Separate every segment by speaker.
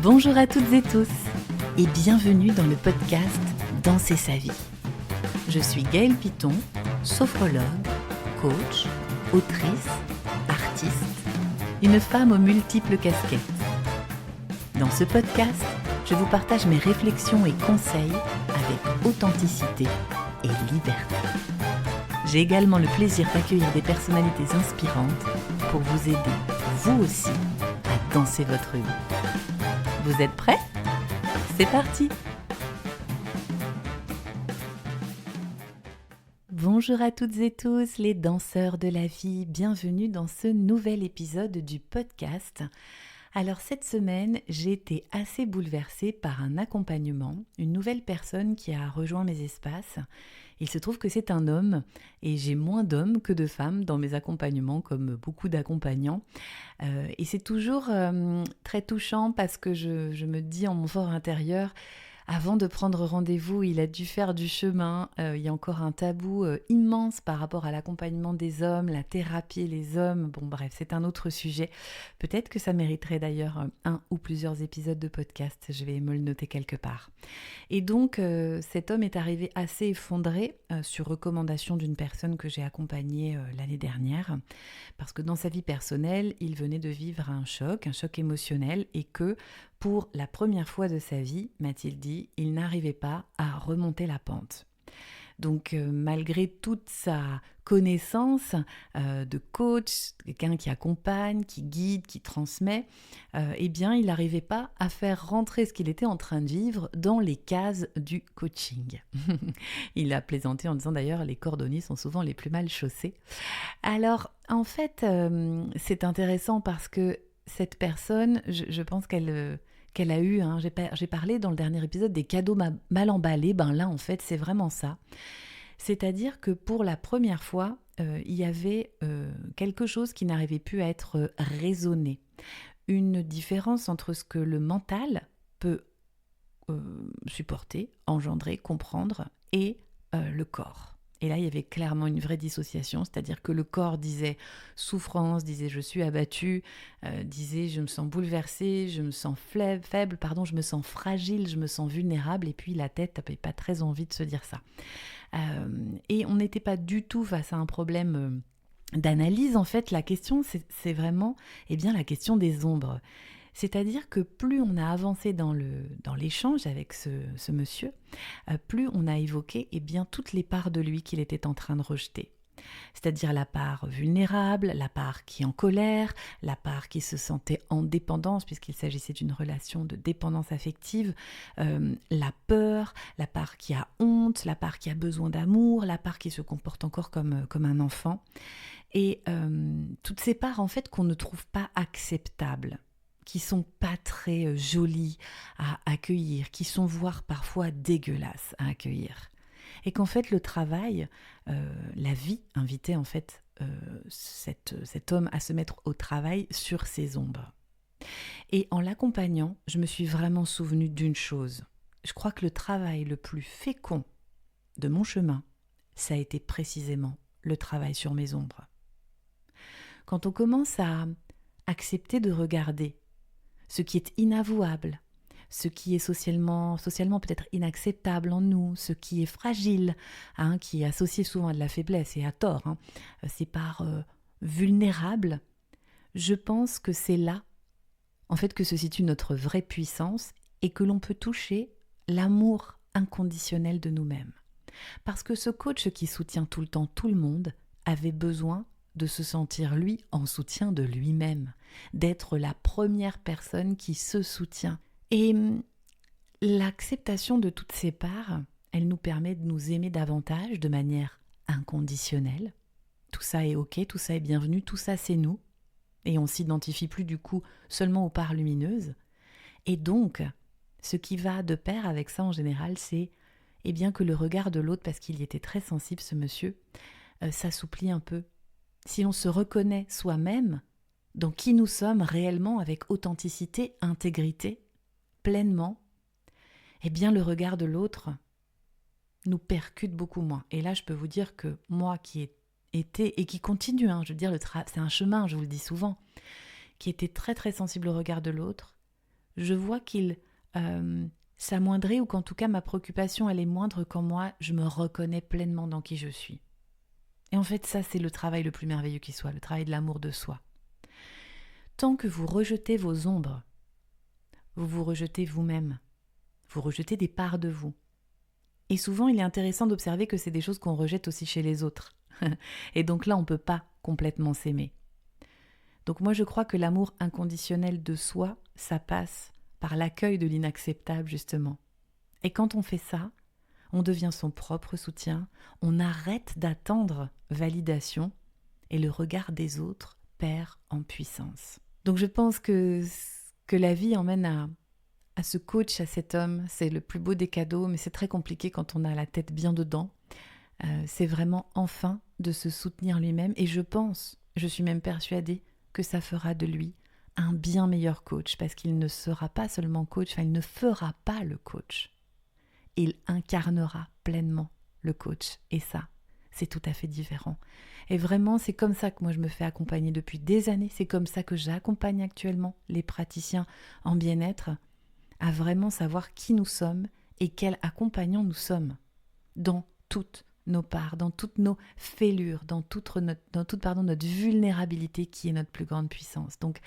Speaker 1: Bonjour à toutes et tous et bienvenue dans le podcast Danser sa vie. Je suis Gaëlle Piton, sophrologue, coach, autrice, artiste, une femme aux multiples casquettes. Dans ce podcast, je vous partage mes réflexions et conseils avec authenticité et liberté. J'ai également le plaisir d'accueillir des personnalités inspirantes pour vous aider, vous aussi, à danser votre vie. Vous êtes prêts ? C'est parti ! Bonjour à toutes et tous les danseurs de la vie, bienvenue dans ce nouvel épisode du podcast. Alors cette semaine, j'ai été assez bouleversée par un accompagnement, une nouvelle personne qui a rejoint mes espaces. Il se trouve que c'est un homme et j'ai moins d'hommes que de femmes dans mes accompagnements comme beaucoup d'accompagnants. Et c'est toujours très touchant parce que je me dis en mon fort intérieur, avant de prendre rendez-vous, il a dû faire du chemin. Il y a encore un tabou immense par rapport à l'accompagnement des hommes, la thérapie et les hommes. Bon bref, c'est un autre sujet. Peut-être que ça mériterait d'ailleurs un ou plusieurs épisodes de podcast. Je vais me le noter quelque part. Et donc, cet homme est arrivé assez effondré sur recommandation d'une personne que j'ai accompagnée l'année dernière. Parce que dans sa vie personnelle, il venait de vivre un choc émotionnel et que pour la première fois de sa vie, m'a-t-il dit, il n'arrivait pas à remonter la pente. Donc malgré toute sa connaissance de coach, quelqu'un qui accompagne, qui guide, qui transmet, eh bien il n'arrivait pas à faire rentrer ce qu'il était en train de vivre dans les cases du coaching. Il a plaisanté en disant d'ailleurs les cordonniers sont souvent les plus mal chaussés. Alors en fait c'est intéressant parce que cette personne, je pense qu'elle a eu, j'ai parlé dans le dernier épisode des cadeaux mal emballés, ben là en fait c'est vraiment ça. C'est-à-dire que pour la première fois, il y avait quelque chose qui n'arrivait plus à être raisonné. Une différence entre ce que le mental peut supporter, engendrer, comprendre et le corps. Et là, il y avait clairement une vraie dissociation, c'est-à-dire que le corps disait souffrance, disait je suis abattu, disait je me sens bouleversée, je me sens faible, je me sens fragile, je me sens vulnérable, et puis la tête n'avait pas très envie de se dire ça. Et on n'était pas du tout face à un problème d'analyse, en fait, la question c'est vraiment la question des ombres. C'est-à-dire que plus on a avancé dans l'échange avec ce monsieur, plus on a évoqué toutes les parts de lui qu'il était en train de rejeter. C'est-à-dire la part vulnérable, la part qui est en colère, la part qui se sentait en dépendance puisqu'il s'agissait d'une relation de dépendance affective, la peur, la part qui a honte, la part qui a besoin d'amour, la part qui se comporte encore comme un enfant. Et toutes ces parts en fait qu'on ne trouve pas acceptables, qui sont pas très jolies à accueillir, qui sont voire parfois dégueulasses à accueillir. Et qu'en fait le travail, la vie invitait en fait cet homme à se mettre au travail sur ses ombres. Et en l'accompagnant, je me suis vraiment souvenue d'une chose. Je crois que le travail le plus fécond de mon chemin, ça a été précisément le travail sur mes ombres. Quand on commence à accepter de regarder ce qui est inavouable, ce qui est socialement peut-être inacceptable en nous, ce qui est fragile, qui est associé souvent à de la faiblesse et à tort, ces parts vulnérables, je pense que c'est là, en fait, que se situe notre vraie puissance et que l'on peut toucher l'amour inconditionnel de nous-mêmes. Parce que ce coach qui soutient tout le temps tout le monde avait besoin de se sentir lui en soutien de lui-même, d'être la première personne qui se soutient. Et l'acceptation de toutes ces parts, elle nous permet de nous aimer davantage de manière inconditionnelle. Tout ça est ok, tout ça est bienvenu, tout ça c'est nous. Et on ne s'identifie plus du coup seulement aux parts lumineuses. Et donc, ce qui va de pair avec ça en général, c'est que le regard de l'autre, parce qu'il y était très sensible ce monsieur, s'assouplit un peu. Si on se reconnaît soi-même dans qui nous sommes réellement avec authenticité, intégrité, pleinement, le regard de l'autre nous percute beaucoup moins. Et là, je peux vous dire que moi qui ai été, et qui continue, je veux dire, c'est un chemin, je vous le dis souvent, qui était très très sensible au regard de l'autre, je vois qu'il s'amoindrit ou qu'en tout cas ma préoccupation elle est moindre quand moi je me reconnais pleinement dans qui je suis. Et en fait ça c'est le travail le plus merveilleux qui soit, le travail de l'amour de soi. Tant que vous rejetez vos ombres, vous vous rejetez vous-même, vous rejetez des parts de vous. Et souvent il est intéressant d'observer que c'est des choses qu'on rejette aussi chez les autres. Et donc là on ne peut pas complètement s'aimer. Donc moi je crois que l'amour inconditionnel de soi, ça passe par l'accueil de l'inacceptable justement. Et quand on fait ça, on devient son propre soutien, on arrête d'attendre validation et le regard des autres perd en puissance. Donc je pense que la vie emmène à ce coach, à cet homme, c'est le plus beau des cadeaux, mais c'est très compliqué quand on a la tête bien dedans. C'est vraiment enfin de se soutenir lui-même et je suis même persuadée que ça fera de lui un bien meilleur coach parce qu'il ne sera pas seulement coach, il ne fera pas le coach. Il incarnera pleinement le coach et ça, c'est tout à fait différent. Et vraiment, c'est comme ça que moi je me fais accompagner depuis des années, c'est comme ça que j'accompagne actuellement les praticiens en bien-être à vraiment savoir qui nous sommes et quels accompagnants nous sommes dans toutes nos parts, dans toutes nos fêlures, dans toute notre vulnérabilité qui est notre plus grande puissance. Donc,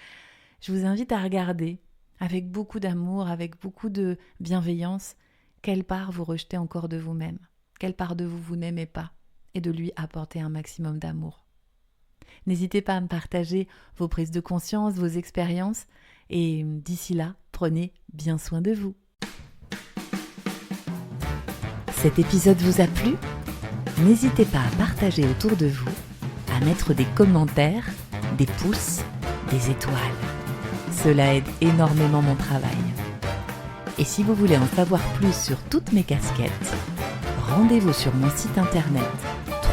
Speaker 1: je vous invite à regarder avec beaucoup d'amour, avec beaucoup de bienveillance, quelle part vous rejetez encore de vous-même, quelle part de vous n'aimez pas, et de lui apporter un maximum d'amour. N'hésitez pas à me partager vos prises de conscience, vos expériences, et d'ici là, prenez bien soin de vous.
Speaker 2: Cet épisode vous a plu ? N'hésitez pas à partager autour de vous, à mettre des commentaires, des pouces, des étoiles. Cela aide énormément mon travail. Et si vous voulez en savoir plus sur toutes mes casquettes, rendez-vous sur mon site internet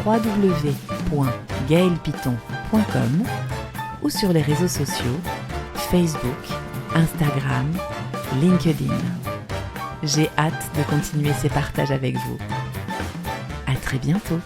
Speaker 2: www.gaelpiton.com ou sur les réseaux sociaux Facebook, Instagram, LinkedIn. J'ai hâte de continuer ces partages avec vous. À très bientôt.